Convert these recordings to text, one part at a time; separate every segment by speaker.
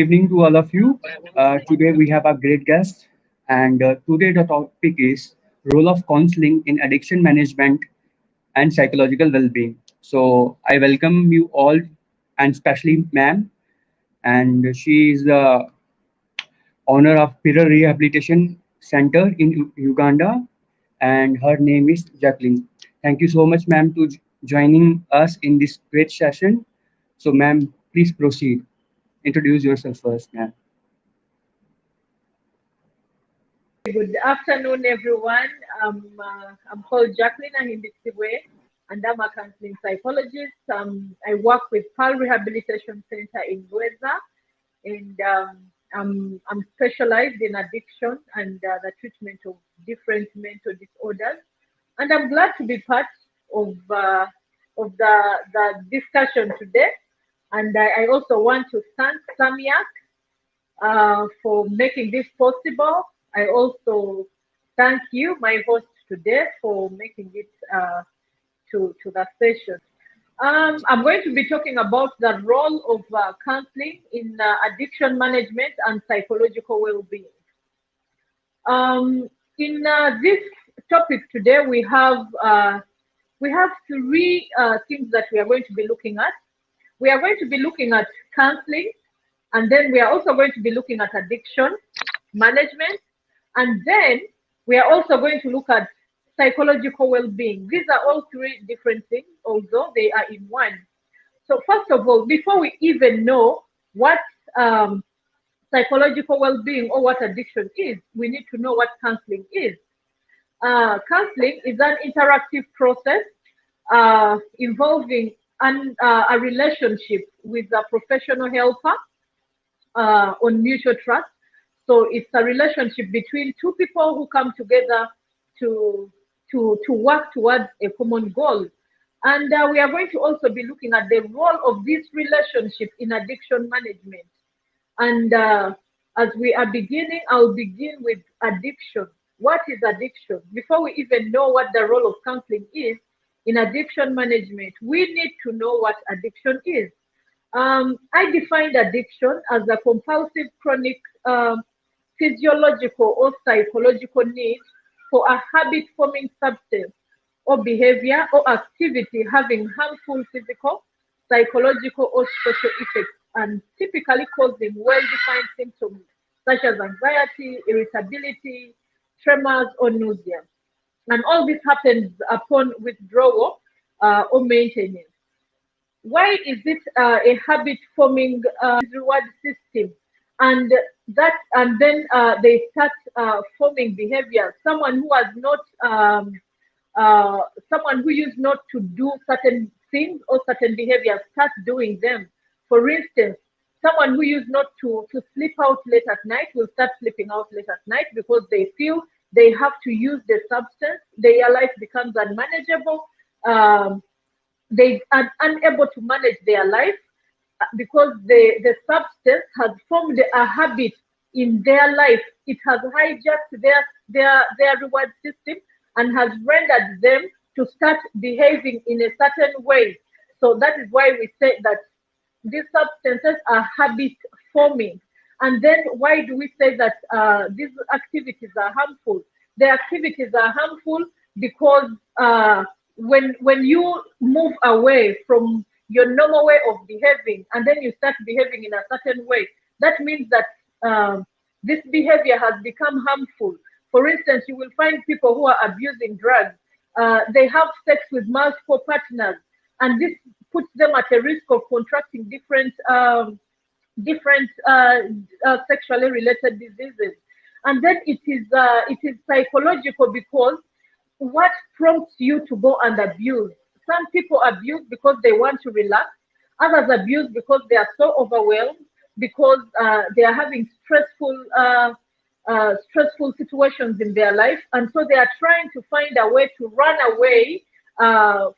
Speaker 1: Evening to all of you. Today we have a great guest, and today the topic is role of counseling in addiction management and psychological well-being. So I welcome you all, and especially ma'am, and she is the owner of Peer Rehabilitation Center in Uganda, and her name is Jacqueline. Thank you so much, ma'am, to joining us in this great session. So, ma'am, please proceed. Introduce yourself first, ma'am.
Speaker 2: Good afternoon, everyone. I'm called Jacqueline Ahimbisibwe, and I'm a counseling psychologist. I work with Pearl Rehabilitation Center in Bweza, and I'm specialized in addiction and the treatment of different mental disorders. And I'm glad to be part of the discussion today. And I also want to thank Samia for making this possible. I also thank you, my host today, for making it to the session. I'm going to be talking about the role of counseling in addiction management and psychological well-being. In this topic today, we have three things that we are going to be looking at. We are going to be looking at counseling, and then we are also going to be looking at addiction management, and then we are also going to look at psychological well-being. These are all three different things, although they are in one. So first of all, before we even know what psychological well-being or what addiction is, we need to know what counseling is. Counseling is an interactive process involving a relationship with a professional helper on mutual trust. So it's a relationship between two people who come together to work towards a common goal. And we are going to also be looking at the role of this relationship in addiction management. And as we are beginning, I'll begin with addiction. What is addiction? Before we even know what the role of counseling is in addiction management, we need to know what addiction is. I defined addiction as a compulsive chronic physiological or psychological need for a habit forming substance or behavior or activity having harmful physical, psychological, or social effects, and typically causing well defined symptoms such as anxiety, irritability, tremors, or nausea. And all this happens upon withdrawal or maintenance. Why is it a habit forming reward system? And then they start forming behavior. Someone who has not someone who used not to do certain things or certain behaviors starts doing them. For instance, someone who used not to sleep out late at night will start sleeping out late at night because they feel they have to use the substance. Their life becomes unmanageable. They are unable to manage their life because the substance has formed a habit in their life. It has hijacked their reward system and has rendered them to start behaving in a certain way. So that is why we say that these substances are habit forming. And then why do we say that these activities are harmful? The activities are harmful because when you move away from your normal way of behaving and then you start behaving in a certain way, that means that this behavior has become harmful. For instance, you will find people who are abusing drugs. They have sex with multiple partners, and this puts them at a risk of contracting different sexually related diseases. And then it is psychological because what prompts you to go and abuse? Some people abuse because they want to relax. Others abuse because they are so overwhelmed, because they are having stressful situations in their life, and so they are trying to find a way to run away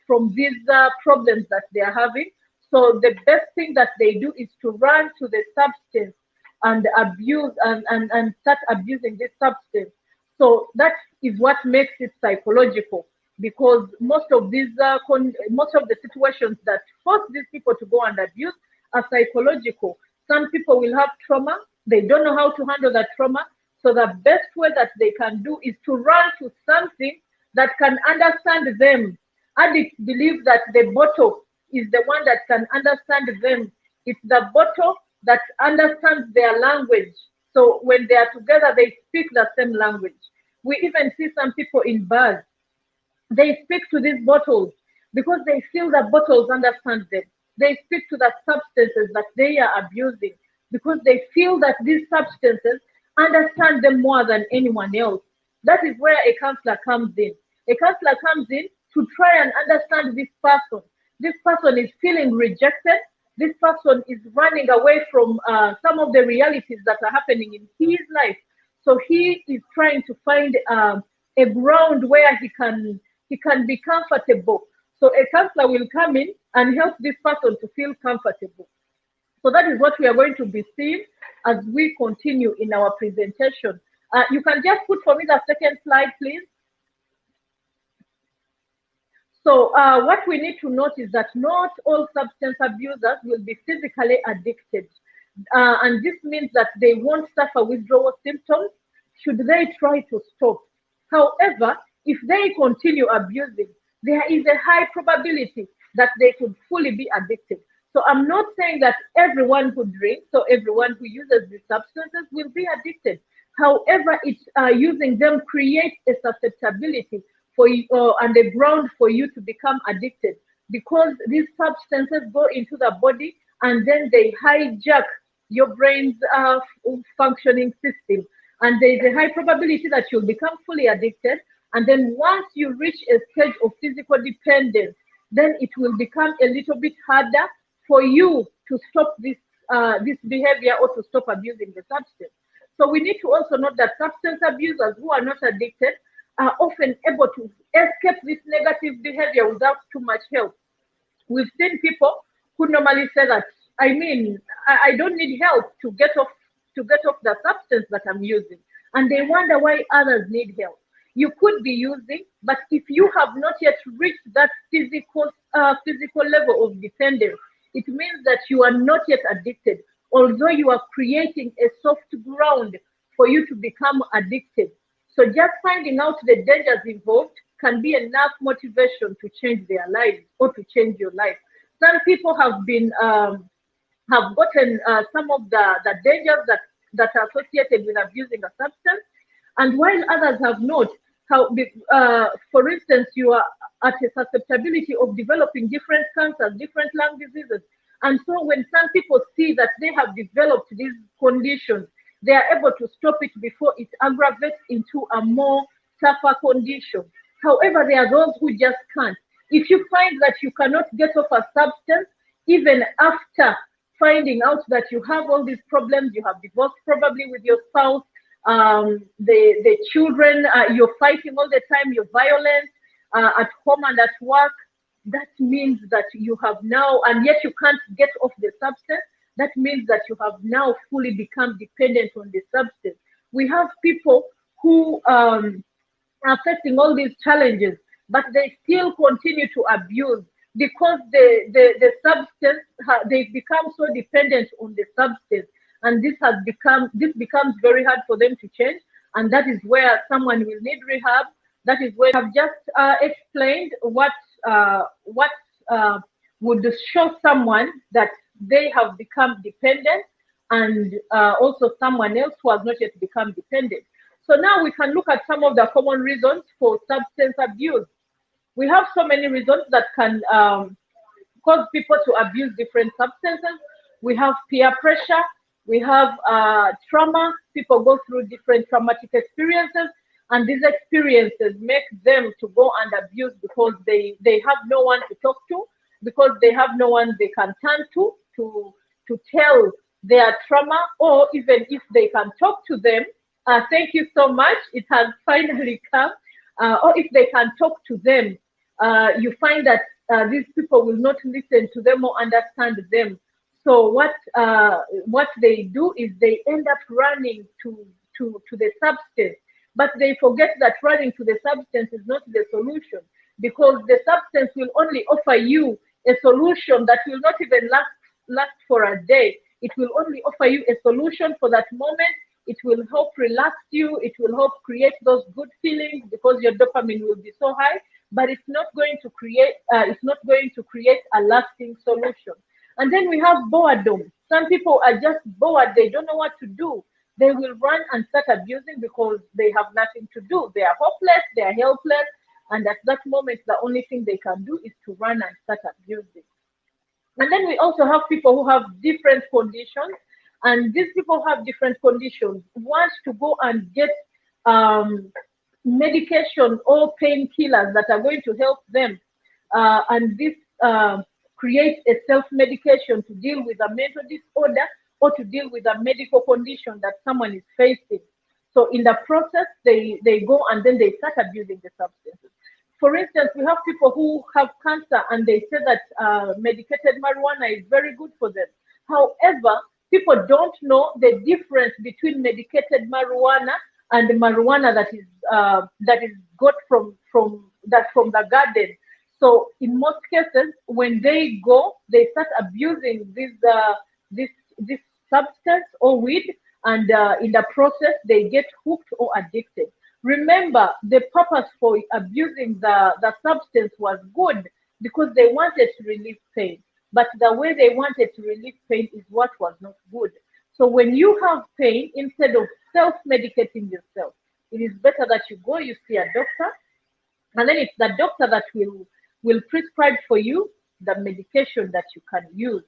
Speaker 2: from these problems that they are having. So the best thing that they do is to run to the substance and abuse and start abusing this substance. So that is what makes it psychological, because most of the situations that force these people to go and abuse are psychological. Some people will have trauma. They don't know how to handle that trauma. So the best way that they can do is to run to something that can understand them. Addicts believe that the bottle is the one that can understand them. It's the bottle that understands their language. So when they are together, they speak the same language. We even see some people in bars. They speak to these bottles because they feel that bottles understand them. They speak to the substances that they are abusing because they feel that these substances understand them more than anyone else. That is where a counselor comes in. A counselor comes in to try and understand this person. This person is feeling rejected. This person is running away from some of the realities that are happening in his life. So he is trying to find a ground where he can be comfortable. So a counselor will come in and help this person to feel comfortable. So that is what we are going to be seeing as we continue in our presentation. You can just put for me the second slide, please. So what we need to note is that not all substance abusers will be physically addicted. And this means that they won't suffer withdrawal symptoms should they try to stop. However, if they continue abusing, there is a high probability that they could fully be addicted. So I'm not saying that everyone who drinks or everyone who uses these substances will be addicted. However, using them creates a susceptibility for you, and a ground for you to become addicted, because these substances go into the body and then they hijack your brain's functioning system. And there is a high probability that you'll become fully addicted. And then once you reach a stage of physical dependence, then it will become a little bit harder for you to stop this behavior or to stop abusing the substance. So we need to also note that substance abusers who are not addicted are often able to escape this negative behavior without too much help. We've seen people who normally say that, I don't need help to get off the substance that I'm using. And they wonder why others need help. You could be using, but if you have not yet reached that physical level of dependence, it means that you are not yet addicted, although you are creating a soft ground for you to become addicted. So just finding out the dangers involved can be enough motivation to change their lives or to change your life. Some people have been have gotten some of the dangers that are associated with abusing a substance, and while others have not. For instance, you are at a susceptibility of developing different cancers, different lung diseases, and so when some people see that they have developed these conditions, they are able to stop it before it aggravates into a more tougher condition. However, there are those who just can't. If you find that you cannot get off a substance, even after finding out that you have all these problems, you have divorced probably with your spouse, the children, you're fighting all the time, you're violent at home and at work, that means that you have now, and yet you can't get off the substance, that means that you have now fully become dependent on the substance. We have people who are facing all these challenges, but they still continue to abuse because the substance, they've become so dependent on the substance, and this becomes very hard for them to change, and that is where someone will need rehab. That is where I've just explained what would show someone that they have become dependent, and also someone else who has not yet become dependent. So now we can look at some of the common reasons for substance abuse. We have so many reasons that can cause people to abuse different substances. We have peer pressure, we have trauma. People go through different traumatic experiences, and these experiences make them to go and abuse because they have no one to talk to, because they have no one they can turn to tell their trauma, or even if they can talk to them, thank you so much, it has finally come, or if they can talk to them, you find that these people will not listen to them or understand them. So what they do is they end up running to the substance, but they forget that running to the substance is not the solution, because the substance will only offer you a solution that will not even last for a day. It will only offer you a solution for that moment. It will help relax you. It will help create those good feelings because your dopamine will be so high. But it's not going to create. It's not going to create a lasting solution. And then we have boredom. Some people are just bored. They don't know what to do. They will run and start abusing because they have nothing to do. They are hopeless. They are helpless. And at that moment, the only thing they can do is to run and start abusing. And then we also have people who have different conditions, and these people have different conditions. Want to go and get medication or painkillers that are going to help them, and this creates a self-medication to deal with a mental disorder or to deal with a medical condition that someone is facing. So in the process, they go and then they start abusing the substances. For instance, we have people who have cancer and they say that medicated marijuana is very good for them. However, people don't know the difference between medicated marijuana and the marijuana that is got from the garden. So in most cases, when they go, they start abusing this substance or weed, and in the process, they get hooked or addicted. Remember, the purpose for abusing the substance was good because they wanted to relieve pain. But the way they wanted to relieve pain is what was not good. So when you have pain, instead of self-medicating yourself, it is better that you go, you see a doctor, and then it's the doctor that will prescribe for you the medication that you can use.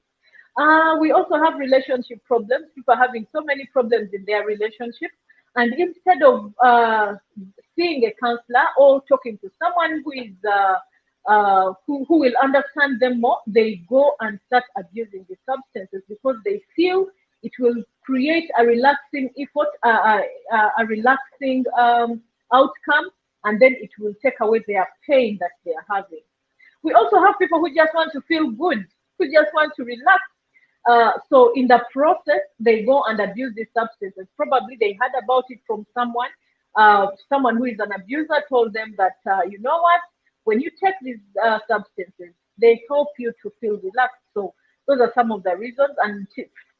Speaker 2: We also have relationship problems. People are having so many problems in their relationships. And instead of seeing a counselor or talking to someone who is who will understand them more, they go and start abusing the substances because they feel it will create a relaxing effort, a relaxing outcome, and then it will take away their pain that they are having. We also have people who just want to feel good, who just want to relax. So in the process, they go and abuse these substances. Probably they heard about it from someone. Someone who is an abuser told them that, you know what, when you take these substances, they help you to feel relaxed. So those are some of the reasons. And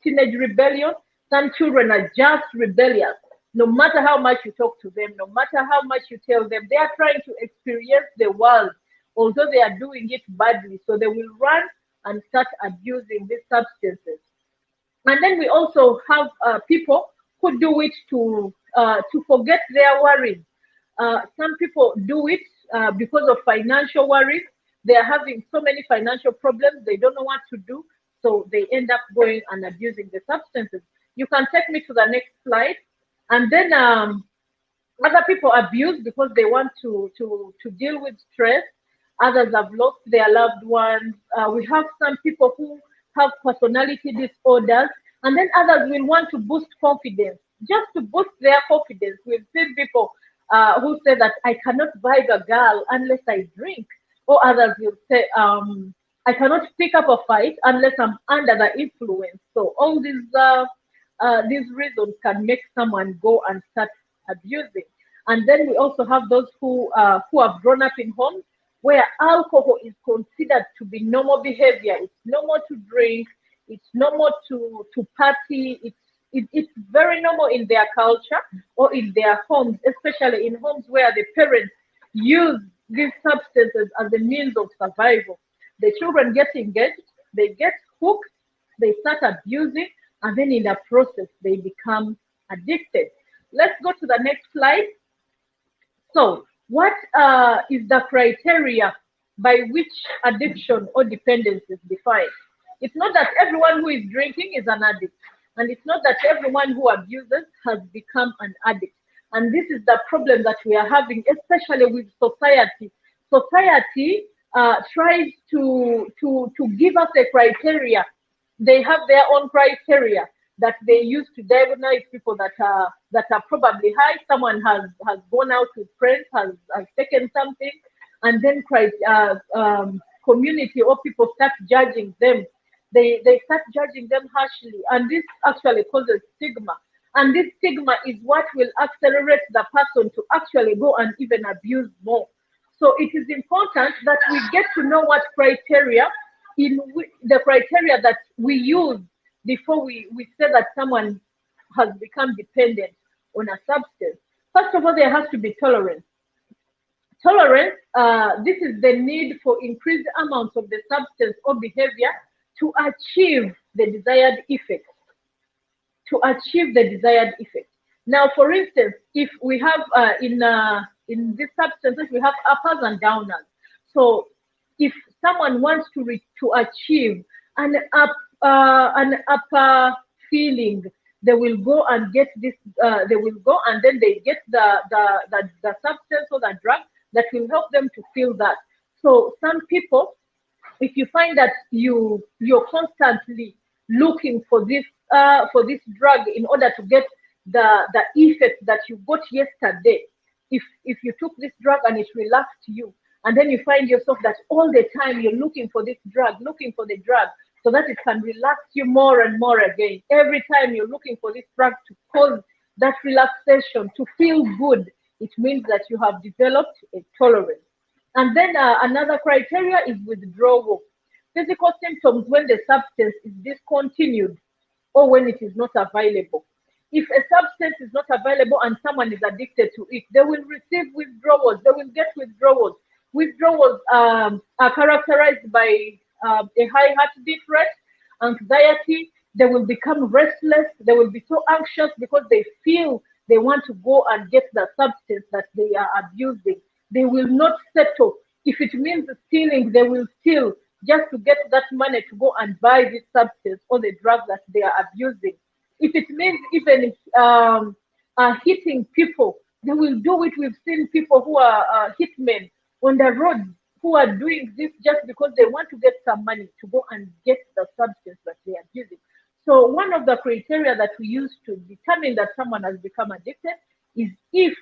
Speaker 2: teenage rebellion, some children are just rebellious. No matter how much you talk to them, no matter how much you tell them, they are trying to experience the world, although they are doing it badly. So they will run and start abusing these substances. And then we also have people who do it to forget their worries. Some people do it because of financial worries. They are having so many financial problems, they don't know what to do, so they end up going and abusing the substances. You can take me to the next slide. And then other people abuse because they want to deal with stress. Others have lost their loved ones. We have some people who have personality disorders, and then others will want to boost confidence, just to boost their confidence. We've seen people who say that I cannot vibe a girl unless I drink, or others will say I cannot pick up a fight unless I'm under the influence. So all these reasons can make someone go and start abusing. And then we also have those who have grown up in homes where alcohol is considered to be normal behavior. It's normal to drink. It's normal to party. It's very normal in their culture or in their homes, especially in homes where the parents use these substances as a means of survival. The children get engaged, they get hooked, they start abusing, and then in the process, they become addicted. Let's go to the next slide. So, what is the criteria by which addiction or dependence is defined? It's not that everyone who is drinking is an addict, and it's not that everyone who abuses has become an addict. And this is the problem that we are having, especially with society. Society tries to give us a criteria. They have their own criteria that they use to diagnose people that are probably high. Someone has gone out with friends, has taken something, and then community or people start judging them. They start judging them harshly, and this actually causes stigma. And this stigma is what will accelerate the person to actually go and even abuse more. So it is important that we get to know what criteria, the criteria that we use before we say that someone has become dependent on a substance. First of all, there has to be tolerance. Tolerance, this is the need for increased amounts of the substance or behavior to achieve the desired effect. To achieve the desired effect. Now, for instance, if we have in these substances we have uppers and downers. So, if someone wants to achieve an upper feeling, they will go and get this. They will go and then they get the substance or the drug that will help them to feel that. So, some people, if you find that you're constantly looking for this drug in order to get the effect that you got yesterday, if you took this drug and it relaxed you, and then you find yourself that all the time you're looking for this drug, looking for the drug so that it can relax you more and more again. Every time you're looking for this drug to cause that relaxation, to feel good, it means that you have developed a tolerance. And then another criteria is withdrawal. Physical symptoms when the substance is discontinued or when it is not available. If a substance is not available and someone is addicted to it, they will receive withdrawals. They will get withdrawals. Withdrawals are characterized by a high heartbeat rate, anxiety. They will become restless. They will be so anxious because they feel they want to go and get the substance that they are abusing. They will not settle. If it means stealing, they will steal just to get that money to go and buy this substance or the drug that they are abusing. If it means even hitting people, they will do it. We've seen people who are hitmen on the road who are doing this just because they want to get some money to go and get the substance that they are using. So one of the criteria that we use to determine that someone has become addicted is if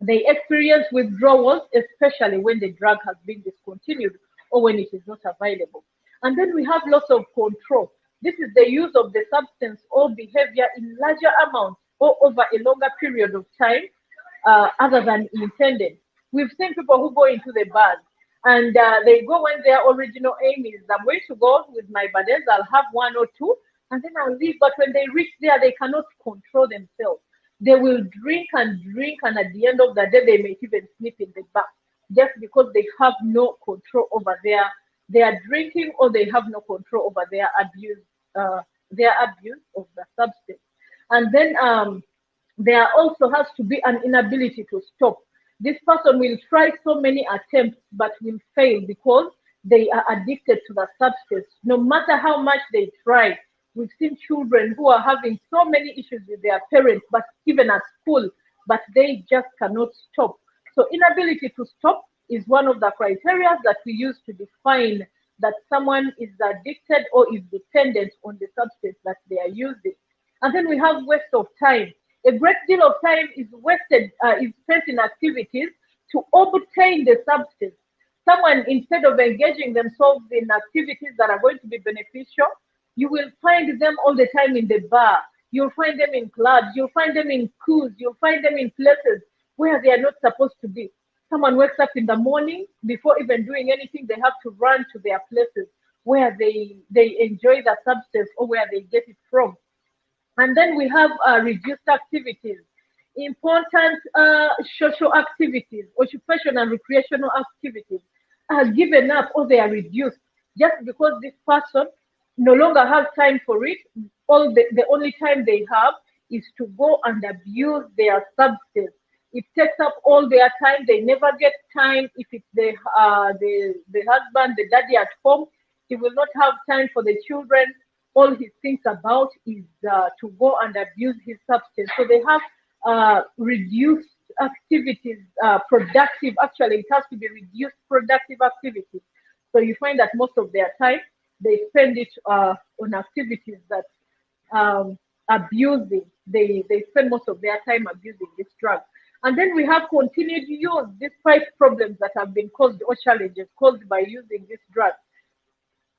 Speaker 2: they experience withdrawals, especially when the drug has been discontinued or when it is not available. And then we have loss of control. This is the use of the substance or behavior in larger amounts or over a longer period of time other than intended. We've seen people who go into the bars and they go when their original aim is, I'm going to go with my buddies, I'll have one or two, and then I'll leave. But when they reach there, they cannot control themselves. They will drink, and at the end of the day, they may even sleep in the bar just because they have no control over their drinking, or they have no control over their abuse of the substance. And then there also has to be an inability to stop. This person will try so many attempts but will fail because they are addicted to the substance. No matter how much they try, we've seen children who are having so many issues with their parents, but even at school, but they just cannot stop. So inability to stop is one of the criteria that we use to define that someone is addicted or is dependent on the substance that they are using. And then we have waste of time. A great deal of time is wasted, is spent in activities to obtain the substance. Someone, instead of engaging themselves in activities that are going to be beneficial, you will find them all the time in the bar. You'll find them in clubs. You'll find them in schools. You'll find them in places where they are not supposed to be. Someone wakes up in the morning, before even doing anything, they have to run to their places where they enjoy the substance or where they get it from. And then we have reduced activities, important social activities, occupational and recreational activities are given up or they are reduced just because this person no longer has time for it. The only time they have is to go and abuse their substance. It takes up all their time. They never get time. If it's the husband, the daddy at home, he will not have time for the children. All he thinks about is to go and abuse his substance. So they have reduced activities, productive. Actually, it has to be reduced productive activities. So you find that most of their time they spend it on activities that abusing. They spend most of their time abusing this drug. And then we have continued use despite problems that have been caused or challenges caused by using this drug.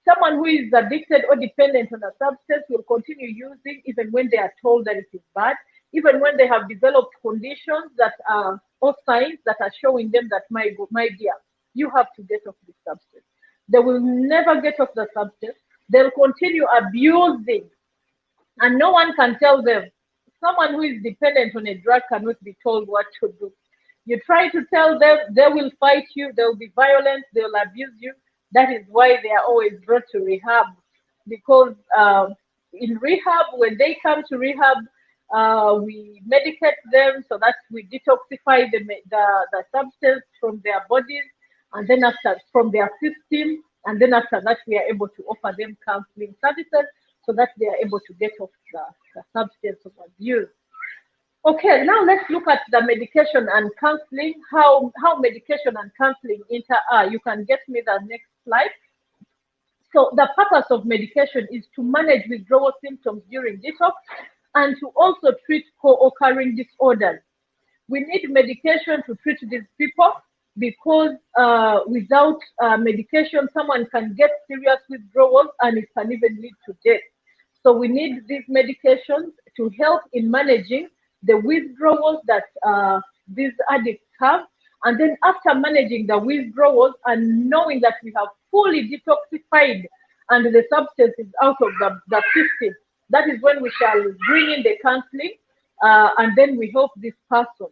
Speaker 2: Someone who is addicted or dependent on a substance will continue using even when they are told that it is bad, even when they have developed conditions that are or signs that are showing them that, my dear, you have to get off this substance. They will never get off the substance. They'll continue abusing and no one can tell them. Someone who is dependent on a drug cannot be told what to do. You try to tell them, they will fight you, they will be violent, they will abuse you. That is why they are always brought to rehab, because in rehab, when they come to rehab, we medicate them so that we detoxify the substance from their bodies, and then after from their system, and then after that we are able to offer them counseling services so that they are able to get off the substance of abuse. Okay, now let's look at the medication and counseling, how medication and counseling inter are. You can get me the next slide. So the purpose of medication is to manage withdrawal symptoms during detox and to also treat co-occurring disorders. We need medication to treat these people because without medication, someone can get serious withdrawals and it can even lead to death. So we need these medications to help in managing the withdrawals that these addicts have. And then after managing the withdrawals and knowing that we have fully detoxified and the substance is out of the system, that is when we shall bring in the counseling and then we help this person.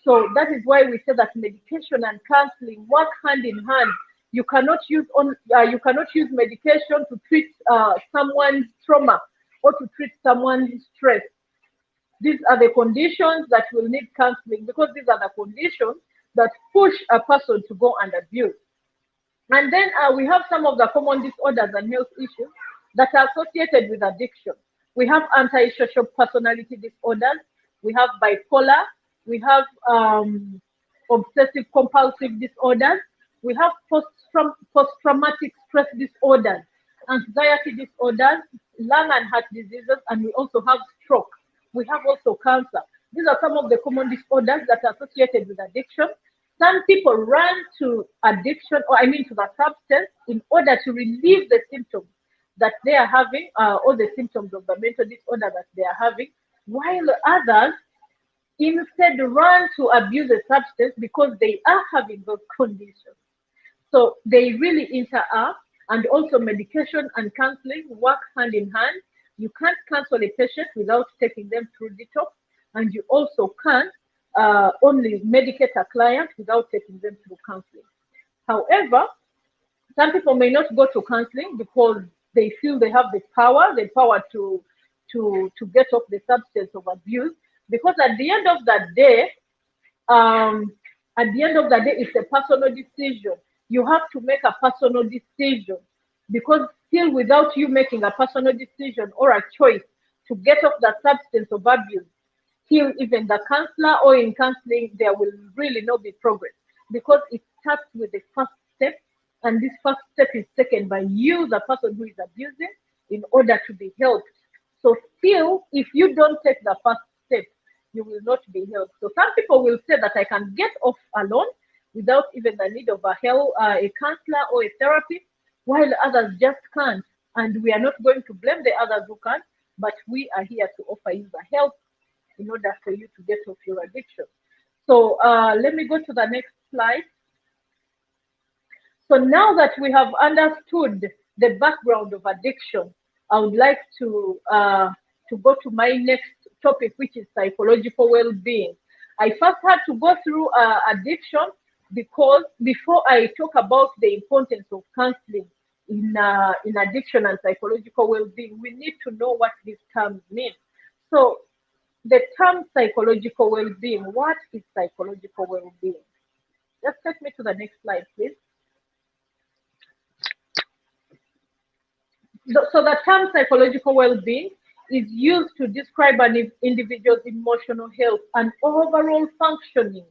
Speaker 2: So that is why we say that medication and counseling work hand in hand. You cannot use medication to treat someone's trauma or to treat someone's stress. These are the conditions that will need counseling, because these are the conditions that push a person to go and abuse. And then we have some of the common disorders and health issues that are associated with addiction. We have antisocial personality disorders, we have bipolar, we have obsessive compulsive disorders, we have post-traumatic stress disorders, anxiety disorders, lung and heart diseases, and we also have stroke. We have also cancer. These are some of the common disorders that are associated with addiction. Some people run to addiction, or I mean to the substance, in order to relieve the symptoms that they are having, or the symptoms of the mental disorder that they are having, while others instead run to abuse the substance because they are having those conditions. So they really interact, and also medication and counseling work hand in hand. You can't counsel a patient without taking them through detox, and you also can't only medicate a client without taking them through counseling. However, some people may not go to counseling because they feel they have the power to get off the substance of abuse. Because at the end of the day, it's a personal decision. You have to make a personal decision, because still without you making a personal decision or a choice to get off the substance of abuse, still even the counselor or in counseling, there will really not be progress, because it starts with the first step, and this first step is taken by you, the person who is abusing, in order to be helped. So still, if you don't take the first step, you will not be helped. So some people will say that I can get off alone without even the need of a counselor or a therapy, while others just can't. And we are not going to blame the others who can't, but we are here to offer you the help in order for you to get off your addiction. So let me go to the next slide. So now that we have understood the background of addiction, I would like to go to my next topic, which is psychological well-being. I first had to go through addiction, because before I talk about the importance of counseling in addiction and psychological well-being, we need to know what these terms mean. So the term psychological well-being, what is psychological well-being? Just take me to the next slide, please. So the term psychological well-being is used to describe an individual's emotional health and overall functioning.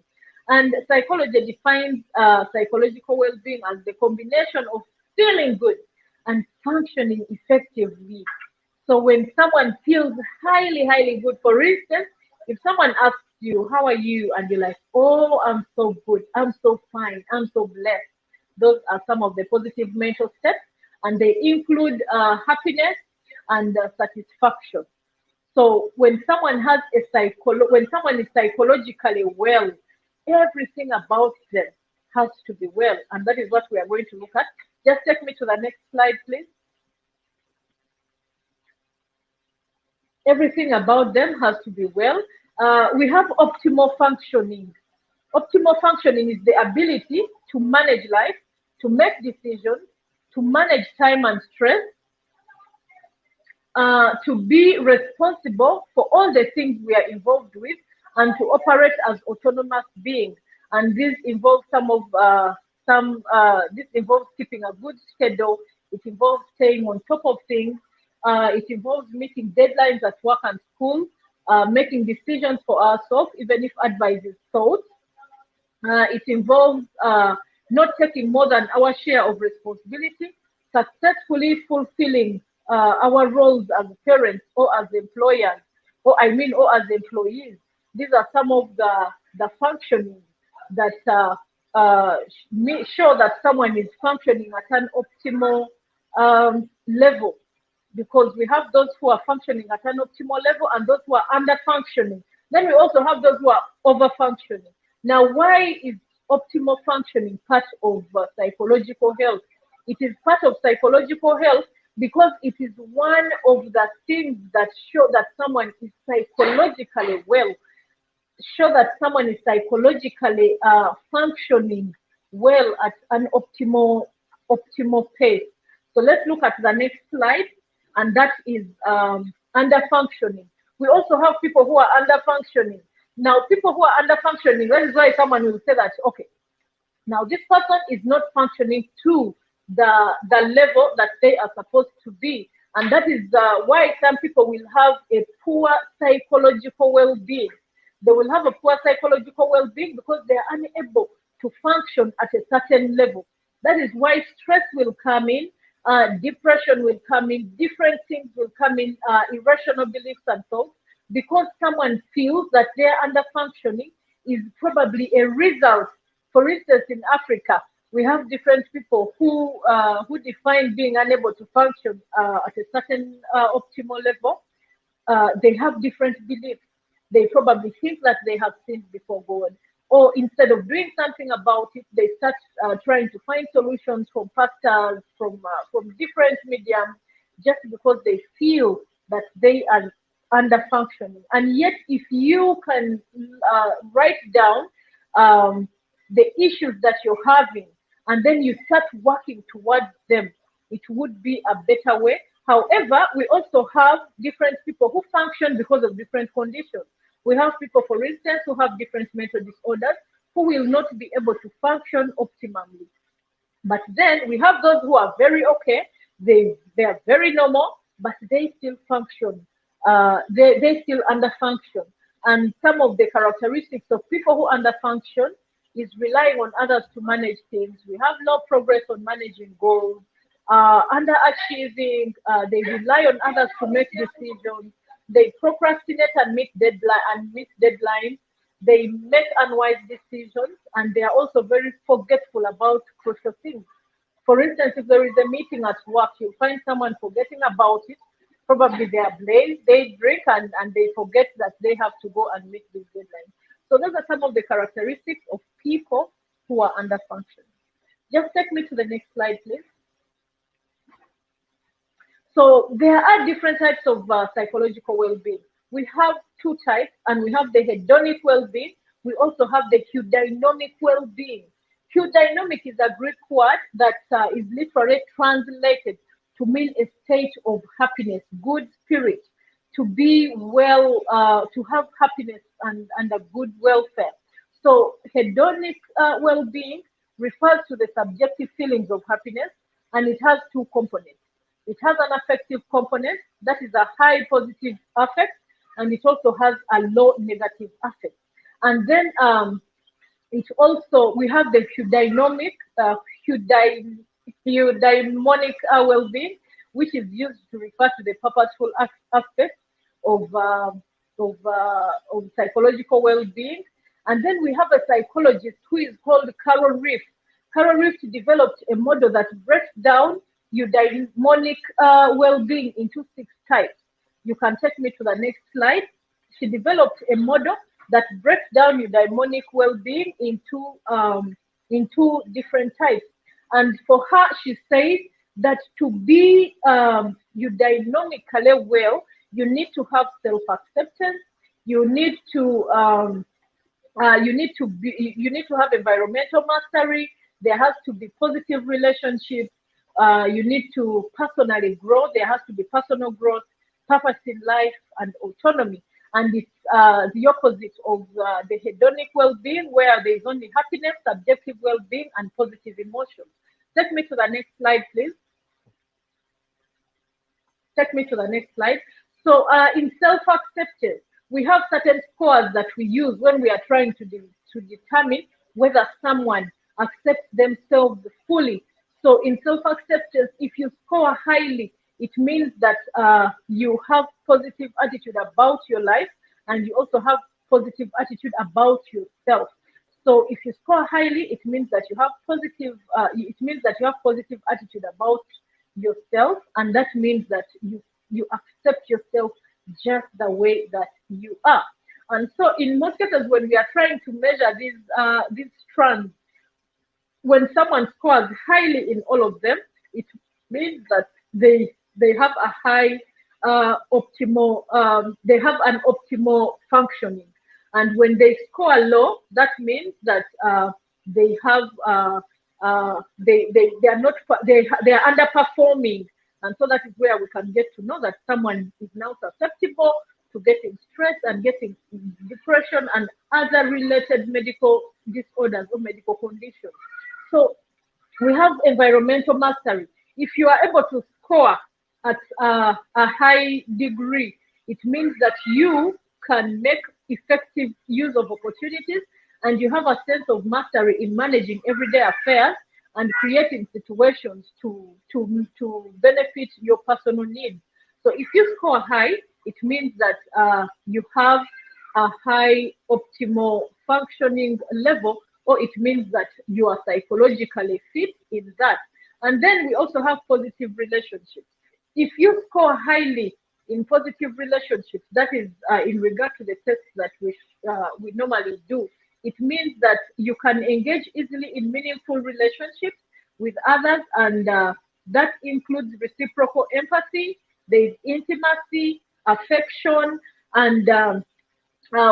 Speaker 2: And psychology defines psychological well-being as the combination of feeling good and functioning effectively. So when someone feels highly, highly good, for instance, if someone asks you, how are you? And you're like, oh, I'm so good, I'm so fine, I'm so blessed. Those are some of the positive mental steps, and they include happiness and satisfaction. So when someone has when someone is psychologically well, everything about them has to be well, and that is what we are going to look at. Just take me to the next slide, please. Everything about them has to be well. We have optimal functioning. Optimal functioning is the ability to manage life, to make decisions, to manage time and stress, to be responsible for all the things we are involved with, and to operate as autonomous beings. And this involves this involves keeping a good schedule. It involves staying on top of things. It involves meeting deadlines at work and school, making decisions for ourselves, even if advice is sought. It involves not taking more than our share of responsibility, successfully fulfilling our roles as parents or as employers, or as employees. These are some of the functioning that show that someone is functioning at an optimal level, because we have those who are functioning at an optimal level and those who are under functioning. Then we also have those who are over functioning. Now, why is optimal functioning part of psychological health? It is part of psychological health because it is one of the things that show that someone is psychologically well, show that someone is psychologically functioning well at an optimal pace. So let's look at the next slide, and that is under functioning. We also have people who are under functioning. Now, people who are under functioning, that is why someone will say that, okay, now this person is not functioning to the level that they are supposed to be. And that is why some people will have a poor psychological well-being. They will have a poor psychological well-being because they are unable to function at a certain level. That is why stress will come in, depression will come in, different things will come in, irrational beliefs and thoughts, because someone feels that they're under functioning is probably a result. For instance, in Africa, we have different people who define being unable to function at a certain optimal level. They have different beliefs. They probably think that they have sinned before God, or instead of doing something about it, they start trying to find solutions from pastors, from different mediums, just because they feel that they are under functioning. And yet, if you can write down the issues that you're having, and then you start working towards them, it would be a better way. However, we also have different people who function because of different conditions. We have people, for instance, who have different mental disorders who will not be able to function optimally. But then we have those who are very okay, they are very normal, but they still function. They still underfunction. And some of the characteristics of people who underfunction is relying on others to manage things. We have no progress on managing goals, underachieving. They rely on others to make decisions. They procrastinate and miss deadlines. They make unwise decisions, and they are also very forgetful about crucial things. For instance, if there is a meeting at work, you'll find someone forgetting about it. Probably they are blazed, they drink, and they forget that they have to go and meet these deadlines. So those are some of the characteristics of people who are under function. Just take me to the next slide, please. So there are different types of psychological well-being. We have two types, and we have the hedonic well-being. We also have the eudynamic well-being. Eudynamic is a Greek word that is literally translated to mean a state of happiness, good spirit, to be well, to have happiness and a good welfare. So hedonic well-being refers to the subjective feelings of happiness, and it has two components. It has an affective component, that is a high positive affect, and it also has a low negative affect. And then it also, we have the eudaimonic well-being, which is used to refer to the purposeful aspect of psychological well-being. And then we have a psychologist who is called Carol Reef. Carol Reef developed a model that breaks down eudaimonic well-being into 6 types. You can take me to the next slide. She developed a model that breaks down eudaimonic well-being into different types. And for her, she says that to be eudynamically well, You need to have self-acceptance. You need to you need to have environmental mastery. There has to be positive relationships. You need to personally grow. There has to be personal growth, purpose in life, and autonomy. And it's the opposite of the hedonic well-being, where there is only happiness, subjective well-being, and positive emotions. Take me to the next slide, please. Take me to the next slide. So in self-acceptance, we have certain scores that we use when we are trying to determine whether someone accepts themselves fully. So in self-acceptance, if you score highly, it means that you have positive attitude about your life, and you also have positive attitude about yourself. So if you score highly, it means that you have positive. It means that you have positive attitude about yourself, and that means that you accept yourself just the way that you are. And so in most cases, when we are trying to measure these strands, when someone scores highly in all of them, it means that they have a high optimal they have an optimal functioning. And when they score low, that means that they have they are not they are underperforming. And so that is where we can get to know that someone is now susceptible to getting stress and getting depression and other related medical disorders or medical conditions. So we have environmental mastery. If you are able to score at a high degree, it means that you can make effective use of opportunities, and you have a sense of mastery in managing everyday affairs and creating situations to benefit your personal needs. So if you score high, it means that you have a high optimal functioning level, or it means that you are psychologically fit in that. And then we also have positive relationships. If you score highly in positive relationships, that is in regard to the tests that we normally do, it means that you can engage easily in meaningful relationships with others, and that includes reciprocal empathy, there's intimacy, affection, and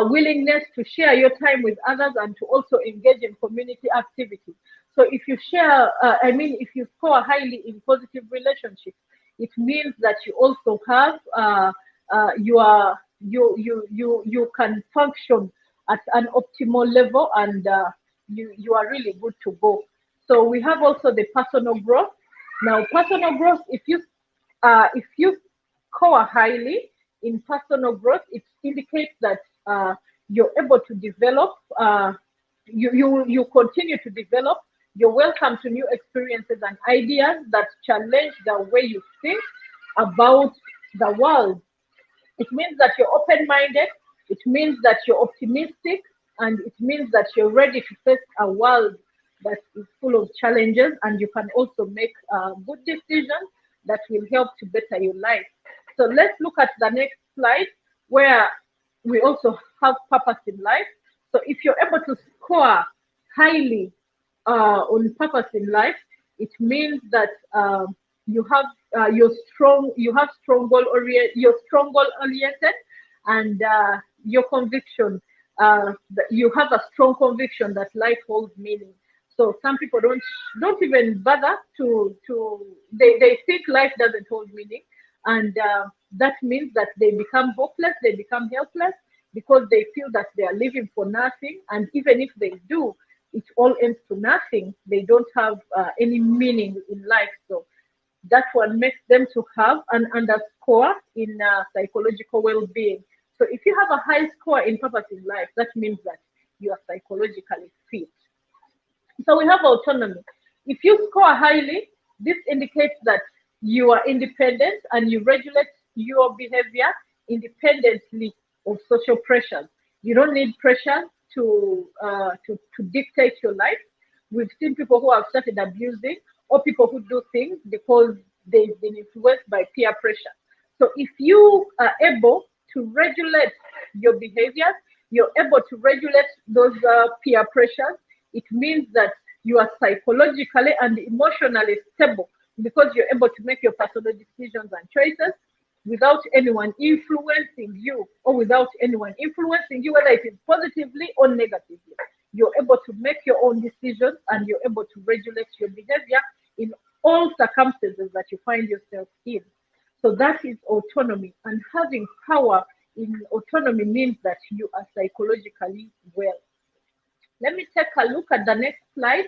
Speaker 2: willingness to share your time with others and to also engage in community activities. So if you share, if you score highly in positive relationships, it means that you also have you can function at an optimal level, and you are really good to go. So we have also the personal growth. Now, personal growth, if you score highly in personal growth, it indicates that you're able to develop. You continue to develop. You're welcome to new experiences and ideas that challenge the way you think about the world. It means that you're open-minded. It means that you're optimistic, and it means that you're ready to face a world that is full of challenges, and you can also make good decisions that will help to better your life. So let's look at the next slide, where we also have purpose in life. So if you're able to score highly on purpose in life, it means that you have you're strong goal oriented, and your conviction, you have a strong conviction that life holds meaning. So some people don't even bother they think life doesn't hold meaning, and that means that they become hopeless, they become helpless, because they feel that they are living for nothing, and even if they do, it all ends to nothing. They don't have any meaning in life. So that one makes them to have an underscore in psychological well-being. So if you have a high score in purpose in life, that means that you are psychologically fit. So we have autonomy. If you score highly, this indicates that you are independent and you regulate your behavior independently of social pressures. You don't need pressure to dictate your life. We've seen people who have started abusing, or people who do things because they've been influenced by peer pressure. So if you are able to regulate your behaviors, you're able to regulate those peer pressures, it means that you are psychologically and emotionally stable, because you're able to make your personal decisions and choices, without anyone influencing you, or without anyone influencing you, whether it is positively or negatively. You're able to make your own decisions, and you're able to regulate your behavior in all circumstances that you find yourself in. So that is autonomy. And having power in autonomy means that you are psychologically well. Let me take a look at the next slide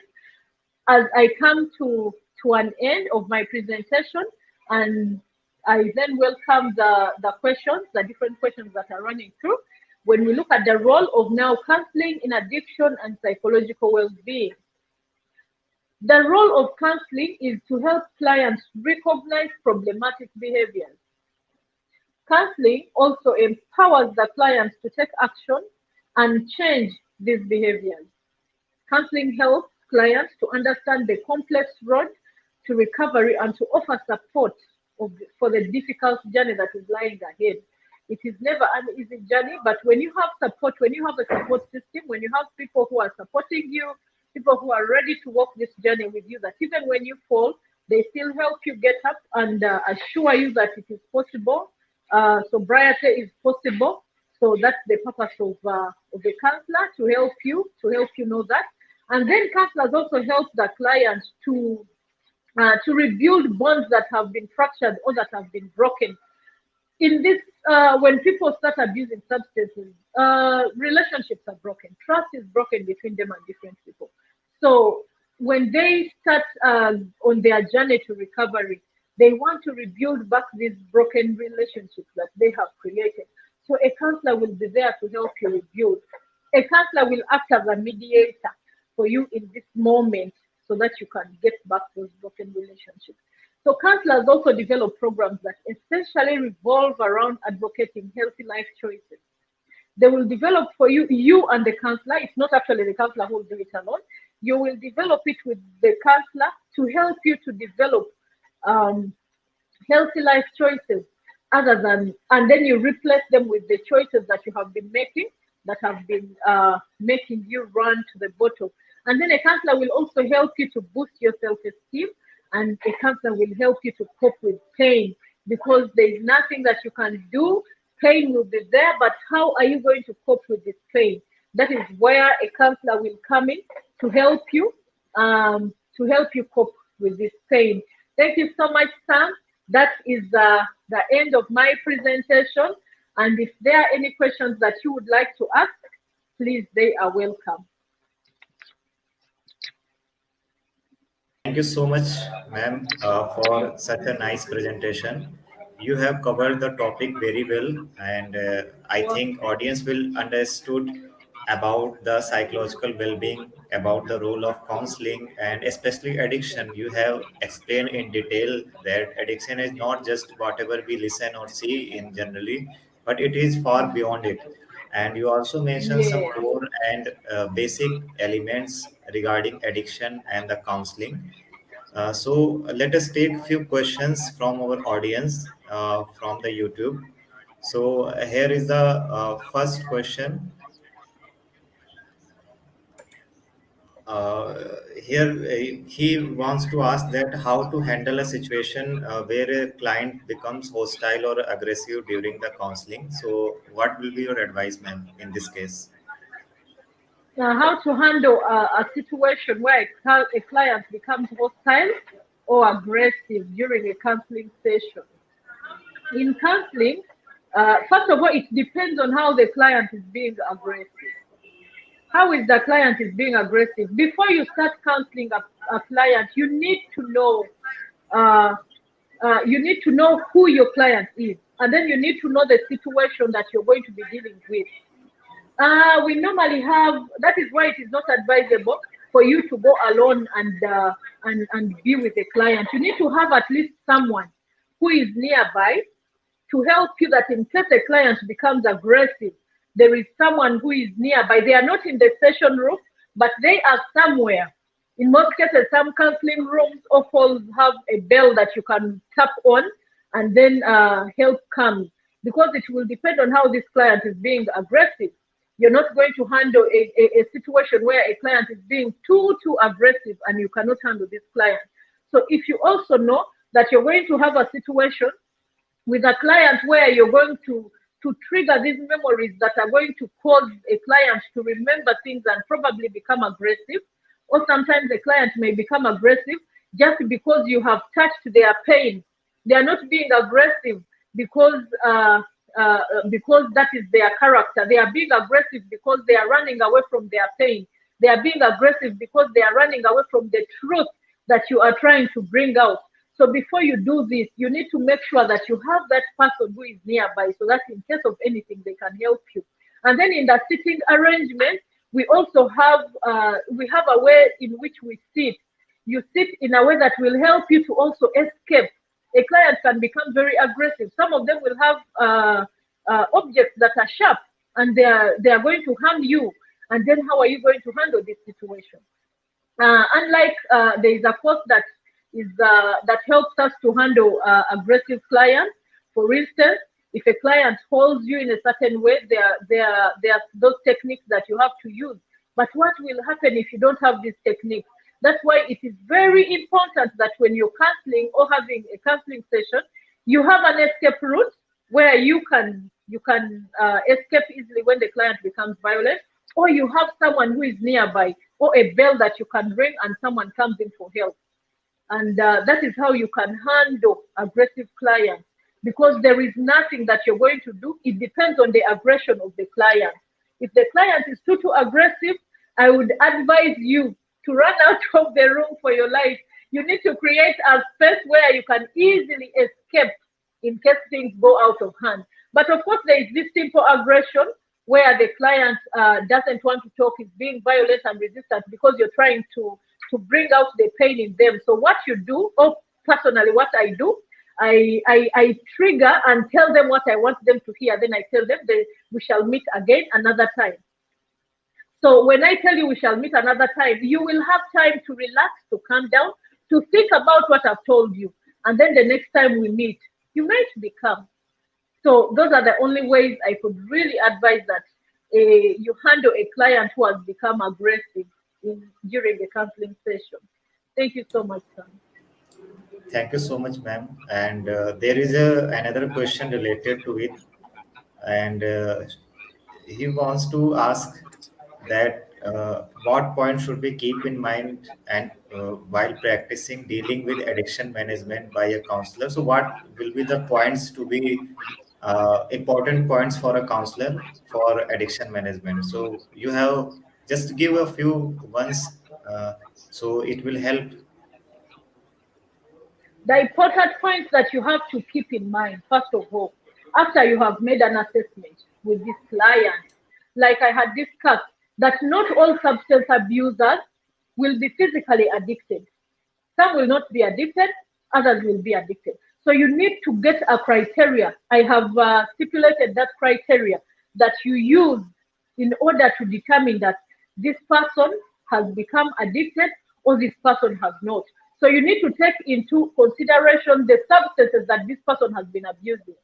Speaker 2: as I come to an end of my presentation, and I then welcome the questions, the different questions that are running through. When we look at the role of now counseling in addiction and psychological well-being, the role of counseling is to help clients recognize problematic behaviors. Counseling also empowers the clients to take action and change these behaviors. Counseling helps clients to understand the complex road to recovery and to offer support for the difficult journey that is lying ahead. It is never an easy journey, but when you have support, when you have a support system, when you have people who are supporting you, people who are ready to walk this journey with you, that even when you fall, they still help you get up and assure you that it is possible. Sobriety is possible. So that's the purpose of the counselor, to help you know that. And then counselors also help the client to rebuild bonds that have been fractured or that have been broken. In this, when people start abusing substances, relationships are broken. Trust is broken between them and different people. So when they start on their journey to recovery, they want to rebuild back these broken relationships that they have created. So a counselor will be there to help you rebuild. A counselor will act as a mediator for you in this moment so that you can get back those broken relationships. So counselors also develop programs that essentially revolve around advocating healthy life choices. They will develop for you, you and the counselor. It's not actually the counselor who will do it alone. You will develop it with the counselor to help you to develop healthy life choices, other than, and then you replace them with the choices that you have been making that have been making you run to the bottom. And then a counselor will also help you to boost your self-esteem, and a counselor will help you to cope with pain, because there is nothing that you can do. Pain will be there, but how are you going to cope with this pain? That is where a counselor will come in to help you cope with this pain. Thank you so much, Sam. That is the end of my presentation. And if there are any questions that you would like to ask, please, they are welcome.
Speaker 3: Thank you so much, ma'am, for such a nice presentation. You have covered the topic very well, and I think audience will understood about the psychological well-being, about the role of counseling, and especially addiction. You have explained in detail that addiction is not just whatever we listen or see in generally, but it is far beyond it. And you also mentioned some
Speaker 2: Yeah.
Speaker 3: core and basic elements regarding addiction and the counseling. So let us take few questions from our audience from the YouTube. So here is the first question. Uh, Here he wants to ask that how to handle a situation where a client becomes hostile or aggressive during the counseling. So what will be your advice, ma'am, in this case?
Speaker 2: How to handle a situation where a client becomes hostile or aggressive during a counseling session. In counseling, first of all, it depends on how the client is being aggressive. How is the client is being aggressive? Before you start counseling a client, uh, you need to know who your client is, and then you need to know the situation that you're going to be dealing with. We normally have, that is why it is not advisable for you to go alone and be with a client. You need to have at least someone who is nearby to help you, that in case a client becomes aggressive, there is someone who is nearby. They are not in the session room, but they are somewhere. In most cases, some counseling rooms also have a bell that you can tap on, and then help comes, because it will depend on how this client is being aggressive. You're not going to handle a situation where a client is being too aggressive and you cannot handle this client. So if you also know that you're going to have a situation with a client where you're going to trigger these memories that are going to cause a client to remember things and probably become aggressive. Or sometimes the client may become aggressive just because you have touched their pain. They are not being aggressive because that is their character. They are being aggressive because they are running away from their pain. They are being aggressive because they are running away from the truth that you are trying to bring out. So before you do this, you need to make sure that you have that person who is nearby so that in case of anything, they can help you. And then in the sitting arrangement, we also have a way in which we sit. You sit in a way that will help you to also escape. A client can become very aggressive. Some of them will have objects that are sharp and they are going to harm you. And then how are you going to handle this situation? Unlike there is a course that helps us to handle aggressive clients. For instance, if a client holds you in a certain way, there are those techniques that you have to use. But what will happen if you don't have these techniques? That's why it is very important that when you're counseling or having a counseling session, you have an escape route where you can escape easily when the client becomes violent, or you have someone who is nearby, or a bell that you can ring and someone comes in for help. And that is how you can handle aggressive clients, because there is nothing that you're going to do. It depends on the aggression of the client. If the client is too aggressive, I would advise you to run out of the room for your life. You need to create a space where you can easily escape in case things go out of hand. But of course, there is this simple aggression where the client doesn't want to talk, is being violent and resistant because you're trying to bring out the pain in them. So what you do, or personally what I do, I trigger and tell them what I want them to hear. Then I tell them that we shall meet again another time. So when I tell you we shall meet another time, you will have time to relax, to calm down, to think about what I've told you. And then the next time we meet, you might be calm. So those are the only ways I could really advise that you handle a client who has become aggressive during the counseling session. Thank you so much, Sam.
Speaker 3: Thank you so much, ma'am. And there is another question related to it, and he wants to ask that what point should we keep in mind and while practicing dealing with addiction management by a counselor. So what will be the points to be important points for a counselor for addiction management? So you have just give a few ones, so it will help.
Speaker 2: The important points that you have to keep in mind, first of all, after you have made an assessment with this client, like I had discussed, that not all substance abusers will be physically addicted. Some will not be addicted, others will be addicted. So you need to get a criteria. I have stipulated that criteria that you use in order to determine that this person has become addicted or this person has not. So you need to take into consideration the substances that this person has been abusing.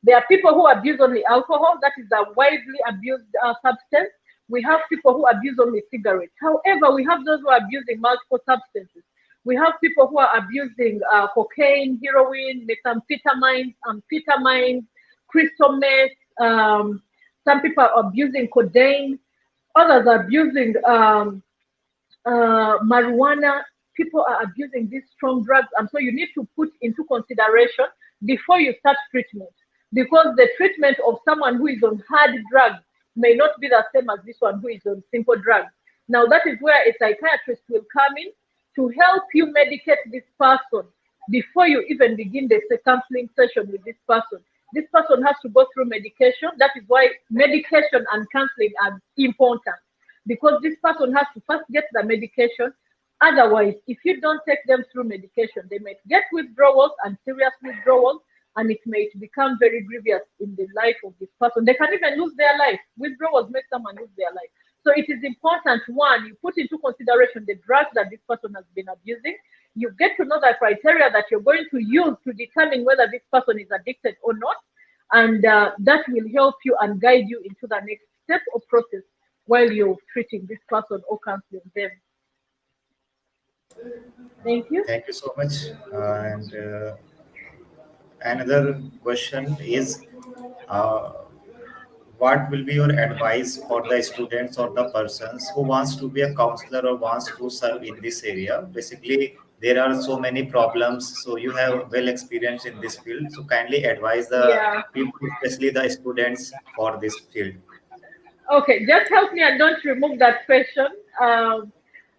Speaker 2: There are people who abuse only alcohol, that is a widely abused substance. We have people who abuse only cigarettes. However, we have those who are abusing multiple substances. We have people who are abusing cocaine, heroin, methamphetamines, amphetamines, crystal meth. Some people are abusing codeine. Others are abusing marijuana. People are abusing these strong drugs. And so you need to put into consideration before you start treatment, because the treatment of someone who is on hard drugs may not be the same as this one who is on simple drugs. Now, that is where a psychiatrist will come in to help you medicate this person before you even begin the counseling session with this person. This person has to go through medication. That is why medication and counseling are important, because this person has to first get the medication. Otherwise, if you don't take them through medication, they might get withdrawals and serious withdrawals, and it may become very grievous in the life of this person. They can even lose their life. Withdrawals make someone lose their life. So it is important, one, you put into consideration the drugs that this person has been abusing. You get to know the criteria that you're going to use to determine whether this person is addicted or not. And that will help you and guide you into the next step or process while you're treating this person or counseling them. Thank you.
Speaker 3: Thank you so much. another question is, uh, what will be your advice for the students or the persons who wants to be a counselor or wants to serve in this area? Basically, there are so many problems, so you have well experience in this field, so kindly advise the
Speaker 2: Yeah.
Speaker 3: people, especially the students, for this field.
Speaker 2: Okay, just help me and don't remove that question.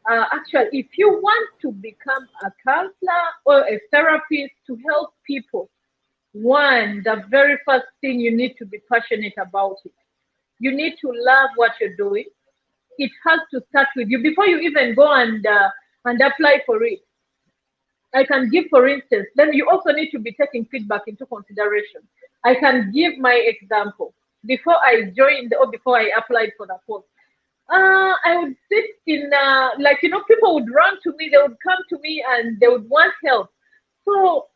Speaker 2: Actually, if you want to become a counselor or a therapist to help people, one, the very first thing you need to be passionate about it. You need to love what you're doing. It has to start with you before you even go and apply for it. I can give, for instance, then you also need to be taking feedback into consideration. I can give my example. Before I joined or before I applied for the post, I would sit in, like, people would run to me, they would come to me and they would want help. So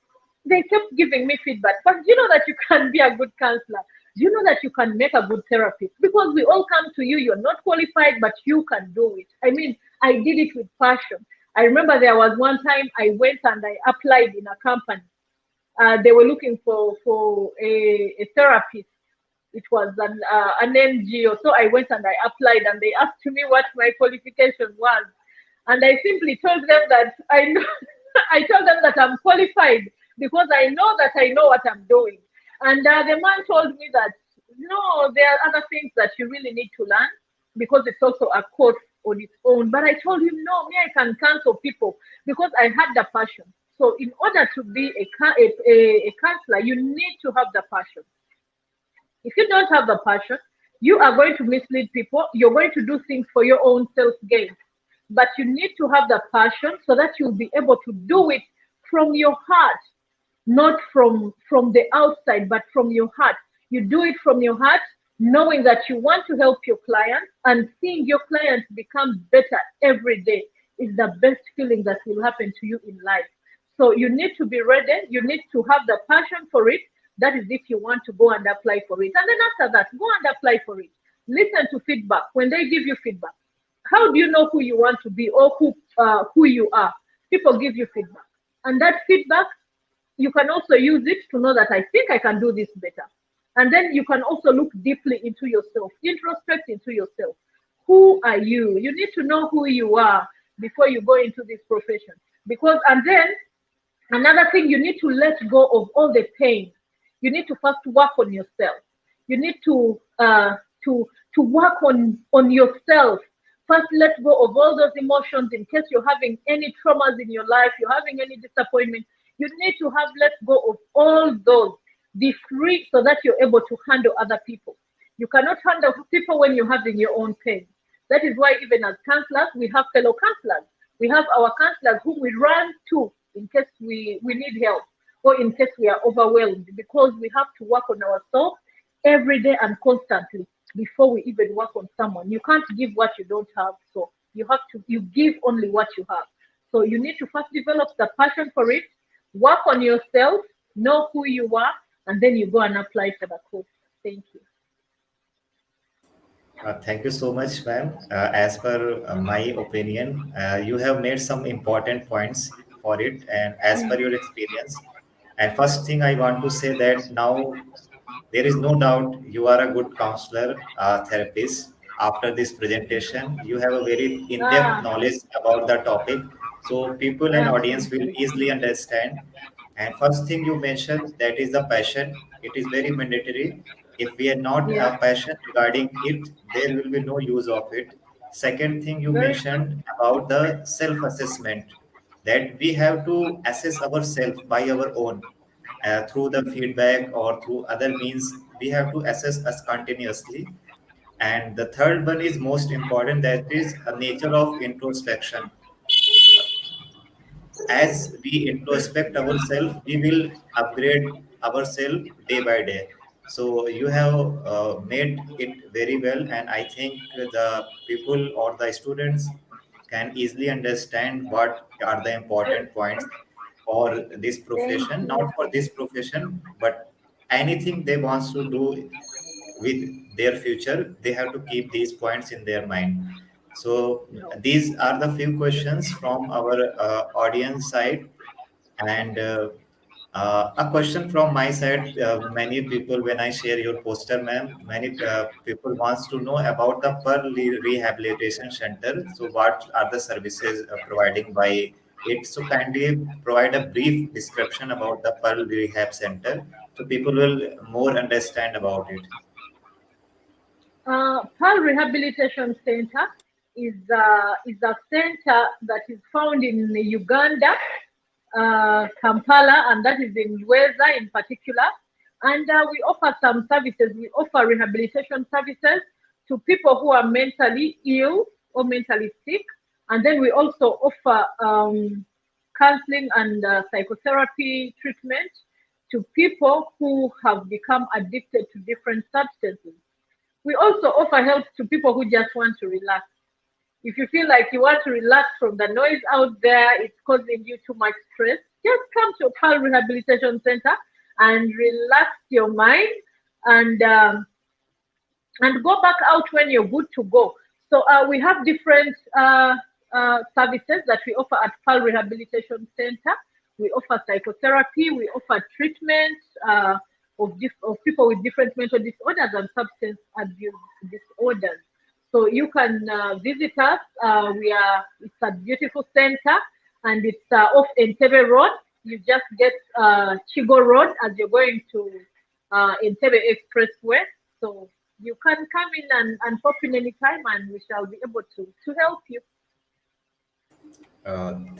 Speaker 2: they kept giving me feedback. But you know that you can be a good counselor. You know that you can make a good therapist because we all come to you. You're not qualified, but you can do it. I mean, I did it with passion. I remember there was one time I went and I applied in a company. They were looking for a therapist. It was an NGO. So I went and I applied, and they asked me what my qualification was, and I simply told them that I know. I told them that I'm qualified because I know that I know what I'm doing. And the man told me that no, there are other things that you really need to learn because it's also a course on its own. But I told him, no, me, I can counsel people because I had the passion. So in order to be a counselor, you need to have the passion. If you don't have the passion, you are going to mislead people. You're going to do things for your own self gain. But you need to have the passion so that you'll be able to do it from your heart, not from the outside, but from your heart. You do it from your heart, knowing that you want to help your clients and seeing your clients become better every day is the best feeling that will happen to you in life. So you need to be ready. You need to have the passion for it. That is if you want to go and apply for it. And then after that, go and apply for it. Listen to feedback. When they give you feedback, how do you know who you want to be or who you are? People give you feedback. And that feedback, you can also use it to know that I think I can do this better. And then you can also look deeply into yourself, introspect into yourself. Who are you? You need to know who you are before you go into this profession. Because, and then another thing, you need to let go of all the pain. You need to first work on yourself. You need to work on yourself. First, let go of all those emotions in case you're having any traumas in your life, you're having any disappointment. You need to have let go of all those. Be free so that you're able to handle other people. You cannot handle people when you're having your own pain. That is why even as counselors, we have fellow counselors. We have our counselors who we run to in case we need help or in case we are overwhelmed because we have to work on ourselves every day and constantly before we even work on someone. You can't give what you don't have. So you give only what you have. So you need to first develop the passion for it, work on yourself, know who you are, and then you go and apply for the course. Thank you.
Speaker 3: Thank you so much, ma'am. As per my opinion, you have made some important points for it, and as per your experience. And first thing I want to say that now there is no doubt you are a good counselor, therapist. After this presentation, you have a very in-depth
Speaker 2: Ah,
Speaker 3: knowledge about the topic, so people and audience
Speaker 2: thank
Speaker 3: will
Speaker 2: you.
Speaker 3: easily understand. And first thing you mentioned, that is the passion. It is very mandatory. If we are not
Speaker 2: Yeah,
Speaker 3: passionate regarding it, there will be no use of it. Second thing you
Speaker 2: very true.
Speaker 3: mentioned about the self-assessment, that we have to assess ourselves by our own, through the feedback or through other means. We have to assess us continuously. And the third one is most important, that is a nature of introspection. As we introspect ourselves, we will upgrade ourselves day by day. So you have made it very well, and I think the people or the students can easily understand what are the important points for this
Speaker 2: Thank
Speaker 3: profession,
Speaker 2: you.
Speaker 3: not for this profession, but anything they want to do with their future, they have to keep these points in their mind. So
Speaker 2: No.
Speaker 3: these are the few questions from our audience side. And A question from my side. Many people, when I share your poster, ma'am, many people wants to know about the Pearl Rehabilitation Center. So, what are the services providing by it? So, kindly provide a brief description about the Pearl Rehab Center, so people will more understand about it.
Speaker 2: Pearl Rehabilitation Center is a center that is found in Uganda, Kampala, and that is in Lweza in particular. And we offer some services. We offer rehabilitation services to people who are mentally ill or mentally sick. And then we also offer counseling and psychotherapy treatment to people who have become addicted to different substances. We also offer help to people who just want to relax. If you feel like you want to relax from the noise out there, it's causing you too much stress, just come to a Pearl Rehabilitation Center and relax your mind and go back out when you're good to go. So we have different services that we offer at Pearl Rehabilitation Center. We offer psychotherapy, we offer treatment of people with different mental disorders and substance abuse disorders. So you can visit us. It's a beautiful center, and it's off Entebbe Road. You just get Chigo Road as you're going to Entebbe Expressway. So you can come in and pop in anytime, and we shall be able to help you.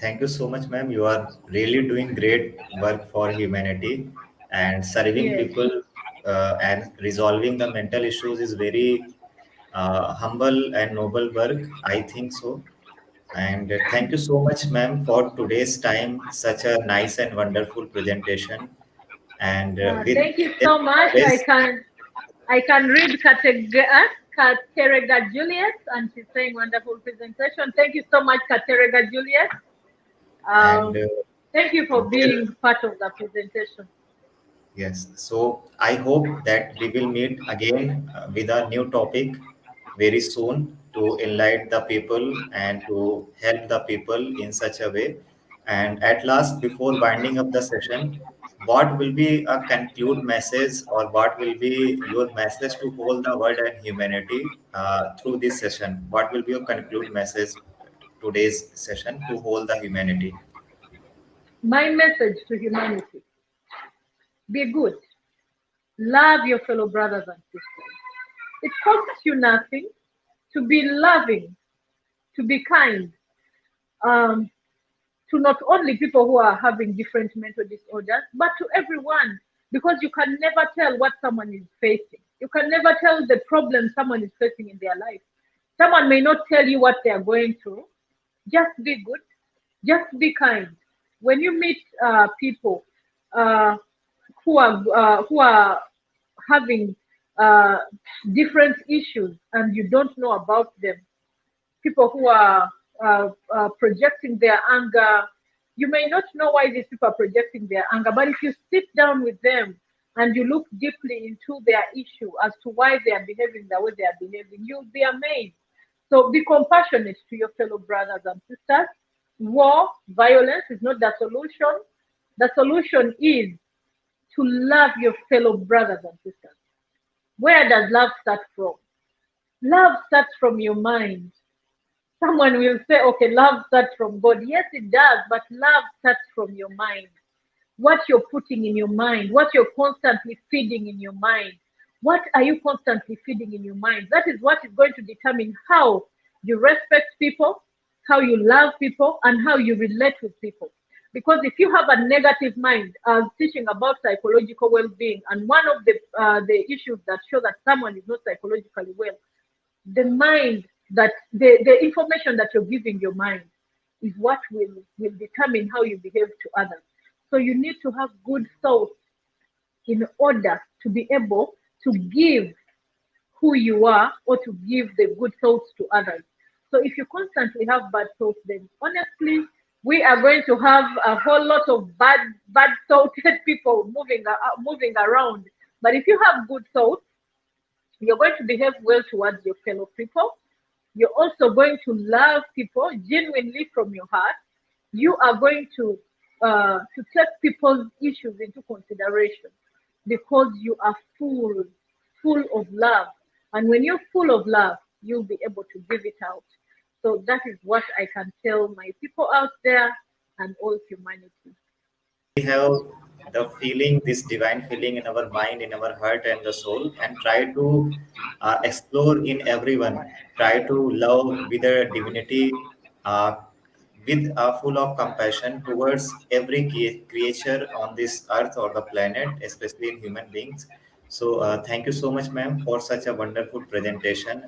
Speaker 3: Thank you so much, ma'am. You are really doing great work for humanity, and serving
Speaker 2: Yes.
Speaker 3: people and resolving the mental issues is very humble and noble work. I think so. And thank you so much, ma'am, for today's time. Such a nice and wonderful presentation. And with
Speaker 2: Thank you
Speaker 3: this
Speaker 2: so much.
Speaker 3: knowledge,
Speaker 2: I can read Katerega Juliet, and she's saying wonderful presentation. Thank you so much, Katerega Juliet.
Speaker 3: and
Speaker 2: Um, Thank you for
Speaker 3: till
Speaker 2: being part of the presentation.
Speaker 3: yes. So I hope that we will meet again with a new topic very soon to enlighten the people and to help the people in such a way. And at last, before winding up the session, what will be a conclude message, or what will be your message to hold the world and humanity through this session? What will be your conclude message today's session to hold the humanity?
Speaker 2: My message to humanity: be good, love your fellow brothers and sisters. It costs you nothing to be loving, to be kind, um, to not only people who are having different mental disorders, but to everyone, because you can never tell what someone is facing. You can never tell the problem someone is facing in their life. Someone may not tell you what they are going through. Just be good, just be kind. When you meet people uh, who are having uh, different issues and you don't know about them, people who are projecting their anger. You may not know why these people are projecting their anger, but if you sit down with them and you look deeply into their issue as to why they are behaving the way they are behaving, you'll be amazed. So be compassionate to your fellow brothers and sisters. War, violence is not the solution. The solution is to love your fellow brothers and sisters. Where does love start from? Love starts from your mind. Someone will say, okay, love starts from God. Yes, it does, but love starts from your mind. What you're putting in your mind, what you're constantly feeding in your mind. What are you constantly feeding in your mind? That is what is going to determine how you respect people, how you love people, and how you relate with people. Because if you have a negative mind, I was teaching about psychological well-being, and one of the issues that show that someone is not psychologically well, the mind, that the information that you're giving your mind is what will determine how you behave to others. So you need to have good thoughts in order to be able to give who you are, or to give the good thoughts to others. So if you constantly have bad thoughts, then honestly, we are going to have a whole lot of bad thoughted people moving around. But if you have good thoughts, you're going to behave well towards your fellow people. You're also going to love people genuinely from your heart. You are going to to take people's issues into consideration, because you are full of love. And when you're full of love, you'll be able to give it out. So that is what I can tell my people out there and all humanity.
Speaker 3: We have the feeling, this divine feeling in our mind, in our heart and the soul, and try to explore in everyone, try to love with a divinity, uh, with full of compassion towards every creature on this earth or the planet, especially in human beings. So thank you so much, ma'am, for such a wonderful presentation.